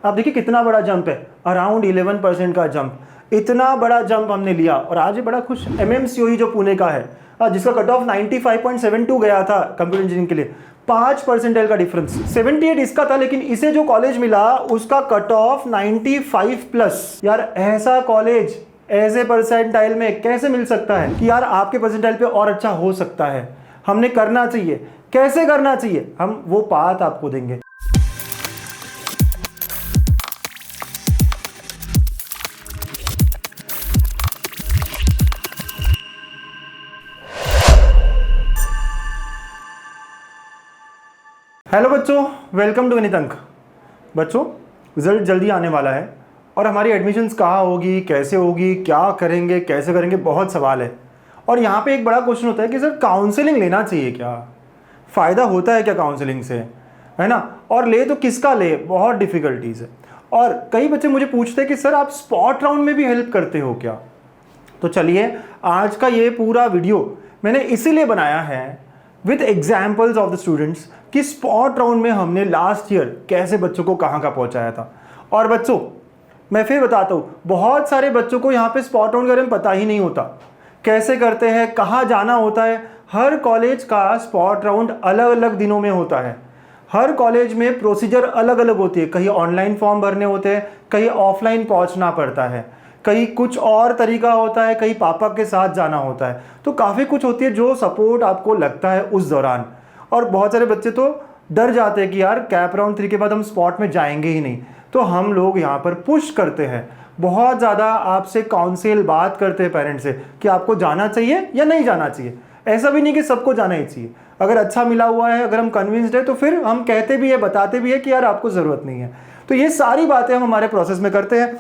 आप देखिए कितना बड़ा जंप है, अराउंड 11% का जंप। इतना बड़ा जंप हमने लिया और आज ये बड़ा खुश। एमएमसीओई जो पुणे का है, जिसका कट ऑफ 95.72 गया था कंप्यूटर इंजीनियरिंग के लिए, 5 परसेंटाइल का डिफरेंस। 78 इसका था, लेकिन इसे जो कॉलेज मिला उसका कट ऑफ 95 प्लस। यार ऐसा कॉलेज ऐसे परसेंटाइल में कैसे मिल सकता है कि यार आपके परसेंटाइल पे और अच्छा हो सकता है। हमने करना चाहिए, कैसे करना चाहिए, हम वो बात आपको देंगे। हेलो बच्चों, वेलकम टू गणित अंक। बच्चों, रिजल्ट जल्दी आने वाला है और हमारी एडमिशन्स कहाँ होगी, कैसे होगी, क्या करेंगे, कैसे करेंगे, बहुत सवाल है। और यहाँ पे एक बड़ा क्वेश्चन होता है कि सर काउंसलिंग लेना चाहिए क्या, फ़ायदा होता है क्या काउंसलिंग से, है ना, और ले तो किसका ले, बहुत डिफ़िकल्टीज़ है। और कई बच्चे मुझे पूछते हैं कि सर आप स्पॉट राउंड में भी हेल्प करते हो क्या। तो चलिए, आज का ये पूरा वीडियो मैंने इसीलिए बनाया है with examples of the students कि स्पॉट राउंड में हमने लास्ट ईयर कैसे बच्चों को कहाँ पहुँचाया था। और बच्चों, मैं फिर बताता हूँ, बहुत सारे बच्चों को यहाँ पे स्पॉट राउंड के बारे में पता ही नहीं होता, कैसे करते हैं, कहाँ जाना होता है। हर कॉलेज का स्पॉट राउंड अलग अलग दिनों में होता है। हर कॉलेज में प्रोसीजर अलग अलग होती है, कहीं ऑनलाइन फॉर्म भरने होते हैं, कहीं ऑफलाइन पहुँचना पड़ता है, कहीं कुछ और तरीका होता है, कहीं पापा के साथ जाना होता है। तो काफ़ी कुछ होती है जो सपोर्ट आपको लगता है उस दौरान। और बहुत सारे बच्चे तो डर जाते हैं कि यार कैप राउंड 3 के बाद हम स्पॉट में जाएंगे ही नहीं। तो हम लोग यहाँ पर पुश करते हैं, बहुत ज़्यादा आपसे काउंसिल बात करते हैं पेरेंट्स से कि आपको जाना चाहिए या नहीं जाना चाहिए। ऐसा भी नहीं कि सबको जाना ही चाहिए। अगर अच्छा मिला हुआ है, अगर हम कन्विंस्ड है, तो फिर हम कहते भी है, बताते भी है कि यार आपको ज़रूरत नहीं है। तो ये सारी बातें हम हमारे प्रोसेस में करते हैं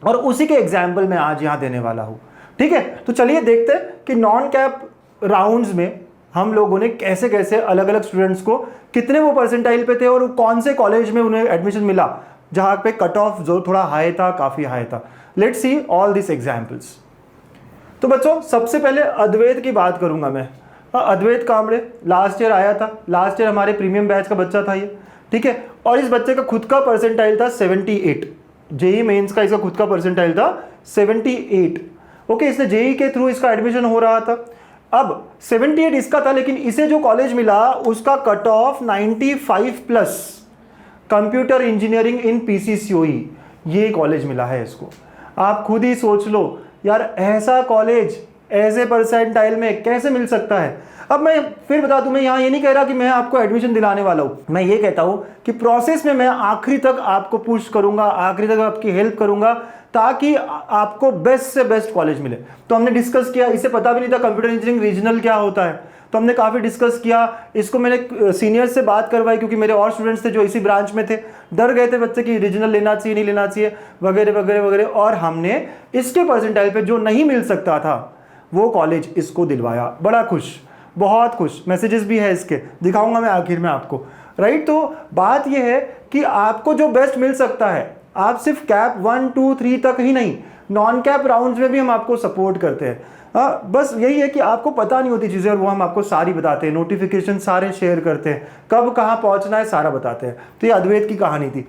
और उसी के एग्जाम्पल मैं आज यहाँ देने वाला हूँ। ठीक है, तो चलिए देखते हैं कि नॉन कैप राउंड्स में हम लोगों ने कैसे कैसे अलग अलग स्टूडेंट्स को कितने वो परसेंटाइल पे थे और कौन से कॉलेज में उन्हें एडमिशन मिला जहाँ पे कट ऑफ जो थोड़ा हाई था, काफ़ी हाई था। Let's see all this examples. तो बच्चों, सबसे पहले अद्वैत की बात करूँगा मैं। अद्वैत कांबड़े लास्ट ईयर आया था, लास्ट ईयर हमारे प्रीमियम बैच का बच्चा था ये। ठीक है, और इस बच्चे का खुद का परसेंटाइल था 78। जेई मेंस का इसका खुद का परसेंटाइल था 78। ओके, इसने जेई के थ्रू इसका एडमिशन हो रहा था। अब 78 इसका था, लेकिन इसे जो कॉलेज मिला उसका cut off 95 plus, computer engineering in PCCOE, ये कॉलेज मिला है इसको। आप खुद ही सोच लो यार, ऐसा कॉलेज ऐसे परसेंटाइल में कैसे मिल सकता है। अब मैं फिर बता दूं, मैं यहाँ ये नहीं कह रहा कि मैं आपको एडमिशन दिलाने वाला हूँ। मैं ये कहता हूँ कि प्रोसेस में मैं आखिरी तक आपको पुश करूँगा, आखिरी तक आपकी हेल्प करूँगा, ताकि आपको बेस्ट से बेस्ट कॉलेज मिले। तो हमने डिस्कस किया, इसे पता भी नहीं था कंप्यूटर इंजीनियरिंग रीजनल क्या होता है, तो हमने काफ़ी डिस्कस किया। इसको मैंने सीनियर से बात करवाई, क्योंकि मेरे और स्टूडेंट्स थे जो इसी ब्रांच में थे, डर गए थे बच्चे कि रीजनल लेना चाहिए नहीं लेना चाहिए वगैरह वगैरह वगैरह। और हमने इसके परसेंटाइल पे जो नहीं मिल सकता था वो कॉलेज इसको दिलवाया। बड़ा खुश, बहुत खुश। मैसेजेस भी है इसके, दिखाऊंगा मैं आखिर में आपको। राइट, तो बात यह है कि आपको जो बेस्ट मिल सकता है, आप सिर्फ कैप 1, 2, 3 तक ही नहीं, नॉन कैप राउंड्स में भी हम आपको सपोर्ट करते हैं। बस यही है कि आपको पता नहीं होती चीज़ें और वो हम आपको सारी बताते हैं, नोटिफिकेशन सारे शेयर करते हैं, कब कहाँ पहुँचना है सारा बताते हैं। तो ये अद्वैत की कहानी थी।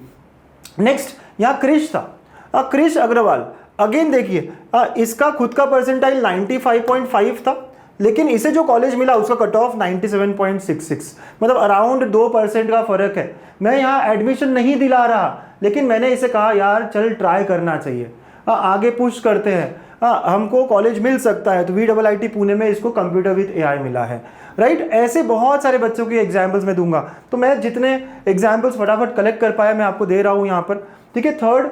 नेक्स्ट यहाँ क्रिश था, क्रिश अग्रवाल। अगेन देखिए, इसका खुद का परसेंटाइल 95.5 था, लेकिन इसे जो कॉलेज मिला उसका कट ऑफ 97.66, मतलब अराउंड 2% का फ़र्क है। मैं यहाँ एडमिशन नहीं दिला रहा, लेकिन मैंने इसे कहा यार चल ट्राई करना चाहिए, आगे पुश करते हैं, हमको कॉलेज मिल सकता है। तो VIIT पुणे में इसको कंप्यूटर विद AI मिला है। राइट, ऐसे बहुत सारे बच्चों की एग्जाम्पल्स मैं दूंगा। तो मैं जितने एग्जाम्पल्स फटाफट कलेक्ट कर पाया मैं आपको दे रहा हूँ यहाँ पर। ठीक है, थर्ड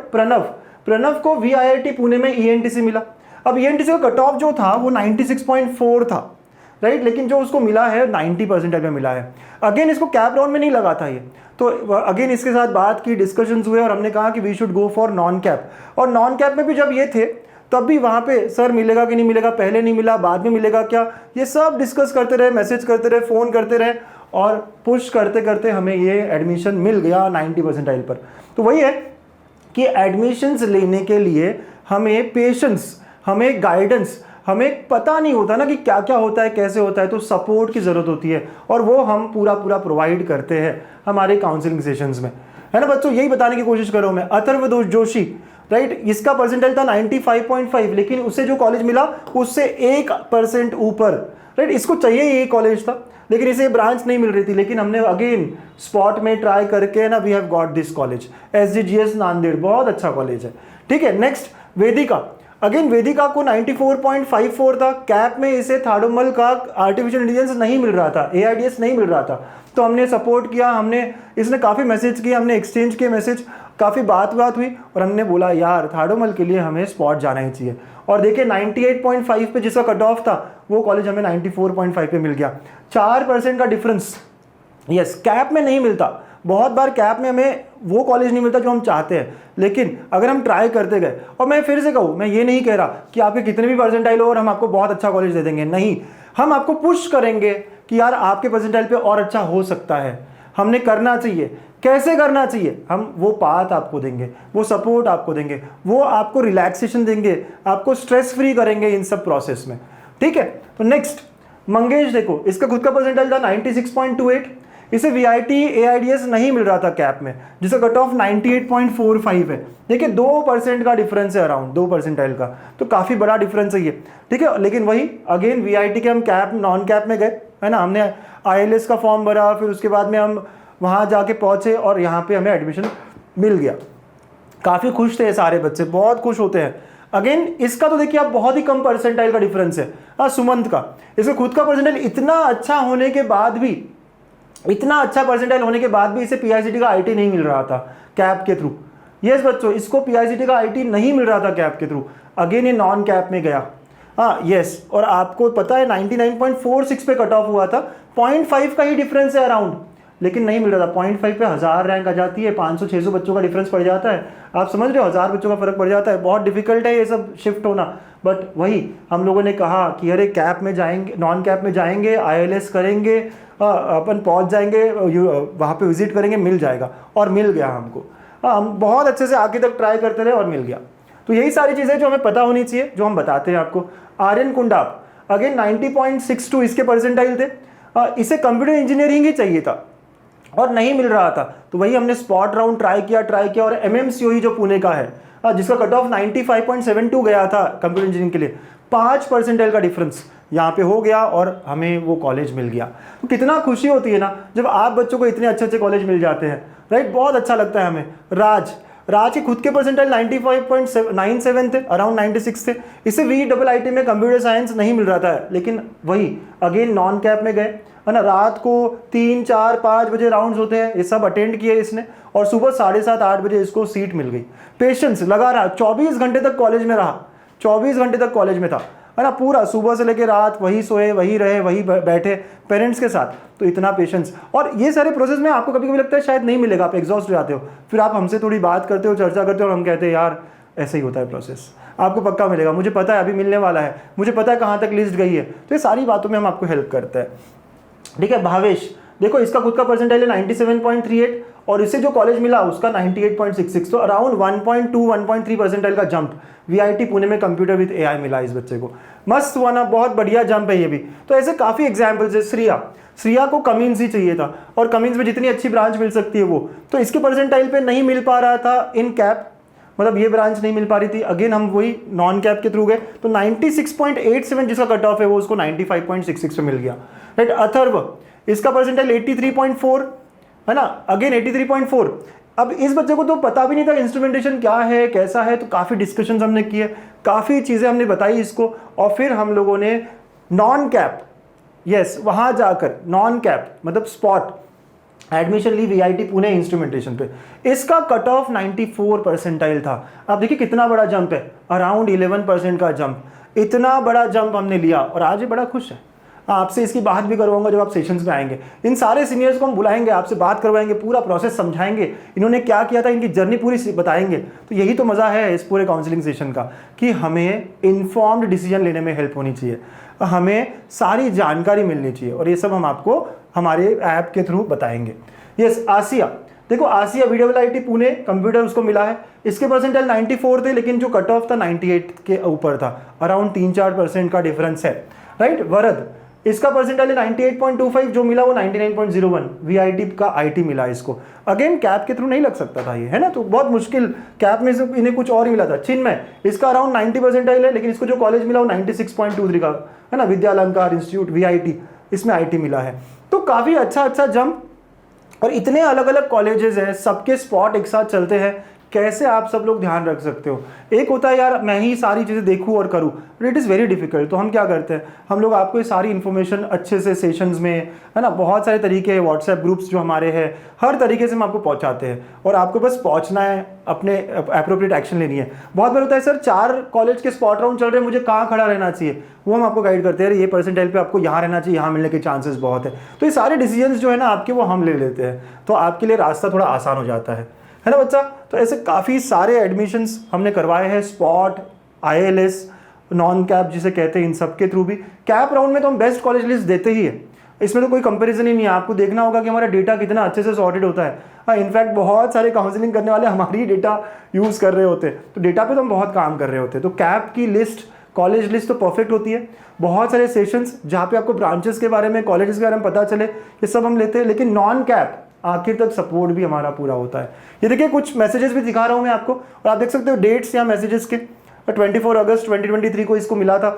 प्रणव को VIIT पुणे में ENTC मिला। अब ENTC का कट ऑफ जो था वो 96.4 था। राइट, लेकिन जो उसको मिला है 90 परसेंटाइल में मिला है। अगेन इसको कैप राउंड में नहीं लगा था ये, तो अगेन इसके साथ बात की, डिस्कशंस हुए और हमने कहा कि we should go for non CAP. और नॉन कैप में भी जब ये थे तब भी वहाँ पे सर मिलेगा कि नहीं मिलेगा, पहले नहीं मिला बाद में मिलेगा क्या, ये सब डिस्कस करते रहे, मैसेज करते रहे, फ़ोन करते रहे और पुश करते करते हमें ये एडमिशन मिल गया 90 परसेंटाइल पर। तो वही है कि एडमिशन्स लेने के लिए हमें पेशेंस, हमें गाइडेंस, हमें पता नहीं होता ना कि क्या क्या होता है, कैसे होता है, तो सपोर्ट की ज़रूरत होती है और वो हम पूरा प्रोवाइड करते हैं हमारे काउंसलिंग सेशंस में, है ना बच्चों, यही बताने की कोशिश कर रहा हूं मैं। अथर्व जोशी, राइट, इसका परसेंटाइल था 95.5, लेकिन उसे जो कॉलेज मिला उससे 1% ऊपर, राइट। इसको चाहिए ये कॉलेज था, लेकिन इसे ब्रांच नहीं मिल रही थी, लेकिन हमने अगेन स्पॉट में ट्राई करके ना we have got this college, SGGS Nanded, बहुत अच्छा कॉलेज है। ठीक है, नेक्स्ट वेदिका। अगेन वेदिका को 94.54 था, कैप में इसे थाडोमल का आर्टिफिशियल इंटेलिजेंस नहीं मिल रहा था, AIDS नहीं मिल रहा था, तो हमने सपोर्ट किया, हमने इसने काफ़ी मैसेज किया, हमने एक्सचेंज किए मैसेज, काफ़ी बात हुई और हमने बोला यार थाडोमल के लिए हमें स्पॉट जाना ही चाहिए। और देखिए 98.5 पे जिसका कट ऑफ था वो कॉलेज हमें 94.5 पे मिल गया, 4% का डिफरेंस। यस, कैप में नहीं मिलता, बहुत बार कैप में हमें वो कॉलेज नहीं मिलता जो हम चाहते हैं, लेकिन अगर हम ट्राई करते गए, और मैं फिर से कहूँ, मैं ये नहीं कह रहा कि आपके कितने भी परसेंटाइल हो और हम आपको बहुत अच्छा कॉलेज दे देंगे, नहीं, हम आपको पुश करेंगे कि यार आपके परसेंटाइल पे और अच्छा हो सकता है, हमने करना चाहिए। कैसे करना चाहिए, हम वो पाथ आपको देंगे, वो सपोर्ट आपको देंगे, वो आपको रिलैक्सेशन देंगे, आपको स्ट्रेस फ्री करेंगे इन सब प्रोसेस में। ठीक है, तो नेक्स्ट मंगेश, देखो इसका खुद का परसेंटाइल था 96.28, इसे VIT AIDS नहीं मिल रहा था कैप में, जिसका कट ऑफ 98.45 है। देखिए 2% का डिफरेंस है, अराउंड 2 परसेंटाइल का, तो काफ़ी बड़ा डिफरेंस है ये। ठीक है, लेकिन वही अगेन VIT के हम कैप नॉन कैप में गए, है ना, हमने ILS का फॉर्म भरा, फिर उसके बाद में हम वहाँ जाके पहुँचे और यहाँ पे हमें एडमिशन मिल गया। काफ़ी खुश थे सारे बच्चे, बहुत खुश होते हैं। अगेन इसका तो देखिए आप बहुत ही कम परसेंटाइल का डिफरेंस है। हाँ, सुमंत का, इसका खुद का परसेंटाइल इतना अच्छा होने के बाद भी, इतना अच्छा परसेंटाइल होने के बाद भी इसे PICT का IT नहीं मिल रहा था कैप के थ्रू। यस बच्चों, इसको PICT का IT नहीं मिल रहा था कैप के थ्रू, अगेन ये नॉन कैप में गया। हाँ यस, और आपको पता है 99.46 पे कट ऑफ हुआ था, 0.5 का ही डिफरेंस है अराउंड, लेकिन नहीं मिल रहा था। 0.5 पे 1000 रैंक आ जाती है, 500-600 बच्चों का डिफरेंस पड़ जाता है, आप समझ रहे हो, 1000 बच्चों का फर्क पड़ जाता है, बहुत डिफिकल्ट है ये सब शिफ्ट होना। बट वही हम लोगों ने कहा कि अरे कैप में जाएंगे, नॉन कैप में जाएंगे, ILS करेंगे, अपन पहुंच जाएंगे, वहाँ पे विजिट करेंगे, मिल जाएगा, और मिल गया हमको। हम बहुत अच्छे से आगे तक ट्राई करते रहे और मिल गया। तो यही सारी चीज़ें जो हमें पता होनी चाहिए, जो हम बताते हैं आपको। आर्यन कुंडाप, अगेन 90.62 इसके परसेंटाइल थे, इसे कंप्यूटर इंजीनियरिंग ही चाहिए था और नहीं मिल रहा था, तो वही हमने स्पॉट राउंड ट्राई किया और MMCOE जो पुणे का है, जिसका कट ऑफ 95.72 गया था कंप्यूटर इंजीनियरिंग के लिए, 5 परसेंटाइल का डिफरेंस यहाँ पे हो गया और हमें वो कॉलेज मिल गया। तो कितना खुशी होती है ना जब आप बच्चों को इतने अच्छे अच्छे कॉलेज मिल जाते हैं, राइट, बहुत अच्छा लगता है हमें। राज के खुद के परसेंटाइल 95.97 थे, अराउंड 96 थे, इसे VIIT में कंप्यूटर साइंस नहीं मिल रहा था, लेकिन वही अगेन नॉन कैप में गए, है ना, रात को 3, 4, 5 बजे राउंड्स होते हैं, ये सब अटेंड किए इसने, और सुबह 7:30, 8 बजे इसको सीट मिल गई। पेशेंस लगा रहा, 24 घंटे तक कॉलेज में रहा, 24 घंटे तक कॉलेज में था, है ना, पूरा सुबह से लेकर रात वही सोए, वही रहे, वही बैठे पेरेंट्स के साथ। तो इतना पेशेंस, और ये सारे प्रोसेस में आपको कभी कभी लगता है शायद नहीं मिलेगा, आप एग्जॉस्ट हो जाते हो, फिर आप हमसे थोड़ी बात करते हो, चर्चा करते हो, और हम कहते हैं यार ऐसे ही होता है प्रोसेस, आपको पक्का मिलेगा, मुझे पता है अभी मिलने वाला है, मुझे पता है कहाँ तक लिस्ट गई है। तो ये सारी बातों में हम आपको हेल्प करते हैं। ठीक है, भावेश, देखो इसका खुद का परसेंटाइल है 97.38 और इसे जो कॉलेज मिला उसका 98.66, तो अराउंड 1.2-1.3 परसेंटाइल का जंप VIT पुणे में कंप्यूटर विद AI मिला इस बच्चे को। मस्त हुआ ना, बहुत बढ़िया जंप है ये भी। तो ऐसे काफ़ी एग्जाम्पल्स है। श्रिया को कमिंस ही चाहिए था, और कमिंस में जितनी अच्छी ब्रांच मिल सकती है वो, तो इसके परसेंटाइल पे नहीं मिल पा रहा था इन कैप, मतलब ये ब्रांच नहीं मिल पा रही थी, अगेन हम वही नॉन कैप के थ्रू गए, तो 96.87 जिसका कट ऑफ है वो उसको 95.66 पे मिल गया। राइट, अथर्व, इसका परसेंटाइल 83.4 है ना, अगेन 83.4। अब इस बच्चे को तो पता भी नहीं था इंस्ट्रूमेंटेशन क्या है, कैसा है, तो काफ़ी डिस्कशंस हमने किए, काफ़ी चीज़ें हमने बताई इसको, और फिर हम लोगों ने नॉन कैप, यस, वहाँ जाकर नॉन कैप मतलब स्पॉट एडमिशन ली VIT पुणे इंस्ट्रूमेंटेशन पे। इसका कट ऑफ 94 परसेंटाइल था। आप देखिए कितना बड़ा जंप है, अराउंड 11% का जंप, इतना बड़ा जंप हमने लिया, और आज ये बड़ा खुश है। आपसे इसकी बात भी करवाऊंगा जब आप सेशंस में आएंगे, इन सारे सीनियर्स को हम बुलाएंगे, आपसे बात करवाएंगे, पूरा प्रोसेस समझाएंगे, इन्होंने क्या किया था, इनकी जर्नी पूरी बताएंगे। तो यही तो मज़ा है इस पूरे काउंसलिंग सेशन का, कि हमें इन्फॉर्म्ड डिसीजन लेने में हेल्प होनी चाहिए, हमें सारी जानकारी मिलनी चाहिए, और ये सब हम आपको हमारे ऐप के थ्रू बताएंगे। यस, आसिया, देखो आसिया VIIT पुणे कंप्यूटर उसको मिला है, इसके परसेंटाइल 94 थे, लेकिन जो कट ऑफ था 98 के ऊपर था, अराउंड 3-4% का डिफरेंस है। राइट, वरद, इसका परसेंटाइल 98.25, जो मिला वो 99.01, वीआईटी का आईटी मिला इसको। अगेन कैप के थ्रू नहीं लग सकता था ये, है ना, तो बहुत मुश्किल, कैप में से इन्हें कुछ और ही मिला था। चिन्मय, इसका अराउंड 90 परसेंटाइल है, लेकिन इसको जो कॉलेज मिला वो 96.23 का, है ना, विद्या अलंकार इंस्टीट्यूट वीआईटी, इसमें आईटी मिला है। तो काफ़ी अच्छा जंप, और इतने अलग अलग कॉलेजेस हैं, सबके स्पॉट एक साथ चलते हैं, कैसे आप सब लोग ध्यान रख सकते हो। एक होता है यार मैं ही सारी चीज़ें देखूं और करूं, but it is very difficult. तो हम क्या करते हैं, हम लोग आपको ये सारी इन्फॉर्मेशन अच्छे से सेशंस में, है ना, बहुत सारे तरीके हैं, व्हाट्सएप ग्रुप्स जो हमारे हैं, हर तरीके से हम आपको पहुंचाते हैं, और आपको बस पहुंचना है, अपने अप्रोप्रिएट एक्शन लेनी है। बहुत बार होता है सर 4 कॉलेज के स्पॉट राउंड चल रहे हैं, मुझे कहाँ खड़ा रहना चाहिए, वो हम आपको गाइड करते हैं, ये परसेंटाइल पे आपको यहाँ रहना चाहिए, यहाँ मिलने के चांसेस बहुत है। तो ये सारे डिसीजंस जो है ना आपके, वो हम ले लेते हैं, तो आपके लिए रास्ता थोड़ा आसान हो जाता है ना बच्चा। तो ऐसे काफ़ी सारे एडमिशन्स हमने करवाए हैं, स्पॉट, आईएलएस, नॉन कैप जिसे कहते हैं, इन सब के थ्रू भी। कैप राउंड में तो हम बेस्ट कॉलेज लिस्ट देते ही है, इसमें तो कोई कंपैरिजन ही नहीं है। आपको देखना होगा कि हमारा डेटा कितना अच्छे से सॉर्टेड होता है। हाँ, इनफैक्ट बहुत सारे काउंसलिंग करने वाले हमारी ही डेटा यूज़ कर रहे होते हैं, तो डेटा पे तो हम बहुत काम कर रहे होते हैं। तो कैप की लिस्ट, कॉलेज लिस्ट तो परफेक्ट होती है। बहुत सारे सेशंस जहाँ पे आपको ब्रांचेस के बारे में, कॉलेजेस के बारे में पता चले, ये सब हम लेते हैं। लेकिन नॉन कैप आखिर तक सपोर्ट भी हमारा पूरा होता है। ये देखिए कुछ मैसेजेस भी दिखा रहा हूँ मैं आपको, और आप देख सकते हो डेट्स या मैसेजेस के। 24 अगस्त 2023 को इसको मिला था।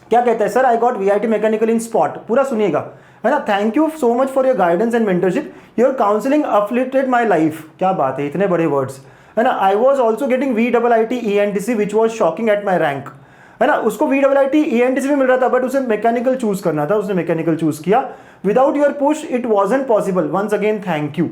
क्या कहता है, sir I got VIT mechanical in spot, पूरा सुनिएगा, है ना। Thank you so much for your guidance and mentorship, your counselling uplifted my life. क्या बात है, इतने बड़े वर्ड्स, है ना। I was also getting VIIT ENTC which was shocking at my rank, है ना। उसको VIIT ENTC भी मिल रहा था, बट उसे मैकेनिकल चूज करना था, उसने मैकेनिकल चूज किया। Without your push it wasn't possible, once again thank you,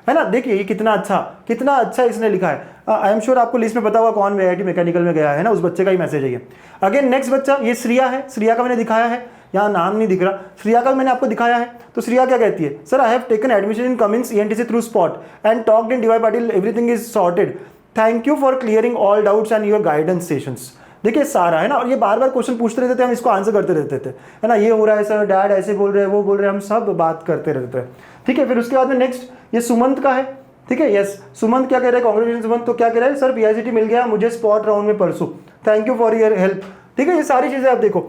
है ना। देखिए ये कितना अच्छा इसने लिखा है। आई एम श्योर आपको लिस्ट में पता होगा कौन वीआईटी मैकेनिकल में गया है ना, उस बच्चे का ही मैसेज है ये। अगेन नेक्स्ट बच्चा, ये श्रिया है, श्रिया का मैंने दिखाया है, यहाँ नाम नहीं दिख रहा, श्रिया का मैंने आपको दिखाया है। तो श्रिया क्या कहती है, sir I have taken admission in Cummins ENTC through spot and talked in DY Patil, everything is sorted, thank you for clearing all doubts and your guidance sessions. देखिए सारा, है ना, और ये बार बार क्वेश्चन पूछते रहते थे, हम इसको आंसर करते रहते थे, है ना। ये हो रहा है सर, डैड ऐसे बोल रहे हैं, वो बोल रहे हैं, हम सब बात करते रहते हैं, ठीक है। फिर उसके बाद में नेक्स्ट ये सुमंत का है, ठीक है। यस, सुमंत क्या कह रहे हैं, कांग्रेचुलेशन सुमंत। तो क्या कह रहा है, सर PICT मिल गया मुझे स्पॉट राउंड में परसों, thank you for your help, ठीक है। ये सारी चीजें आप देखो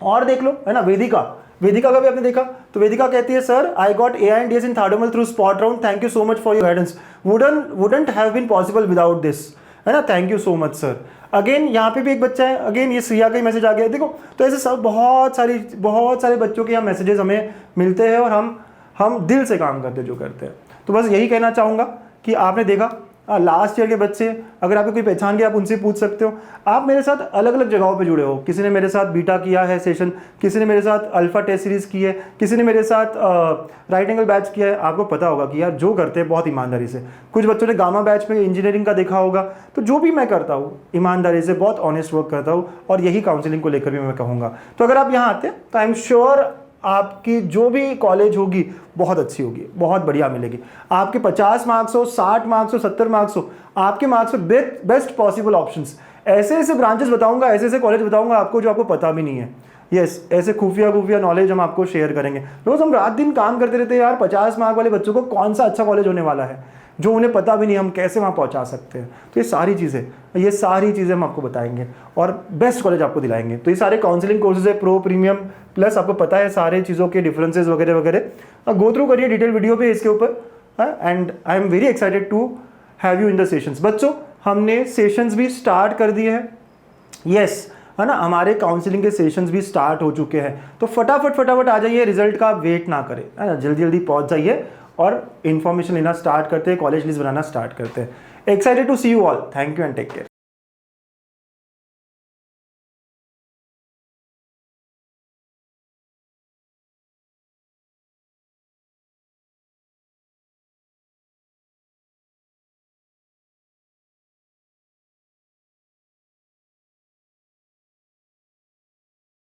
और देख लो, है ना। वेदिका का भी आपने देखा, तो वेदिका कहती है, sir I got AINDS in Thadomal through spot round, thank you so much for your guidance, wouldn't have been possible without this, है ना, thank you so much sir. Again यहाँ पे भी एक बच्चा है, अगेन ये श्रिया का ही मैसेज आ गया, देखो। तो ऐसे सब बहुत सारे बच्चों के यहाँ मैसेजेस हमें मिलते हैं, और हम दिल से काम करते हैं जो करते हैं। तो बस यही कहना चाहूँगा कि आपने देखा लास्ट ईयर के बच्चे, अगर आपको कोई पहचान गया आप उनसे पूछ सकते हो। आप मेरे साथ अलग अलग जगहों पे जुड़े हो, किसी ने मेरे साथ बीटा किया है सेशन, किसी ने मेरे साथ अल्फा टेस्ट सीरीज़ की है, किसी ने मेरे साथ राइट एंगल बैच किया है। आपको पता होगा कि यार जो करते हैं बहुत ईमानदारी से, कुछ बच्चों ने गामा बैच में इंजीनियरिंग का देखा होगा। तो जो भी मैं करता हूँ ईमानदारी से, बहुत ऑनेस्ट वर्क करता हूँ, और यही काउंसलिंग को लेकर भी मैं कहूँगा। तो अगर आप यहाँ आते हैं तो आई एम श्योर आपकी जो भी कॉलेज होगी बहुत अच्छी होगी, बहुत बढ़िया मिलेगी। आपके 50 मार्क्स हो, 60 मार्क्स हो, 70 मार्क्स हो, आपके मार्क्स पे बेस्ट पॉसिबल ऑप्शंस, ऐसे ब्रांचेस बताऊंगा, ऐसे कॉलेज बताऊंगा आपको जो आपको पता भी नहीं है। यस, ऐसे खुफिया नॉलेज हम आपको शेयर करेंगे। रोज हम रात दिन काम करते रहते हैं यार, 50 मार्क वाले बच्चों को कौन सा अच्छा कॉलेज होने वाला है जो उन्हें पता भी नहीं, हम कैसे वहाँ पहुँचा सकते हैं। तो ये सारी चीज़ें हम आपको बताएंगे और बेस्ट कॉलेज आपको दिलाएंगे। तो ये सारे काउंसलिंग कोर्सेज है, प्रो, प्रीमियम, प्लस आपको पता है सारे चीज़ों के डिफरेंसेस वगैरह गो थ्रू करिए डिटेल वीडियो पे इसके ऊपर। And I am very excited to have you in the sessions. बच्चों हमने सेशंस भी स्टार्ट कर दिए हैं, यस, है ना। हमारे काउंसलिंग के सेशंस भी स्टार्ट हो चुके हैं। तो फटाफट आ जाइए, रिजल्ट का वेट ना करें, है ना, जल्दी पहुंच जाइए और इन्फॉर्मेशन लेना स्टार्ट करते हैं, कॉलेज लिस्ट बनाना स्टार्ट करते हैं। Excited to see you all, thank you and take care.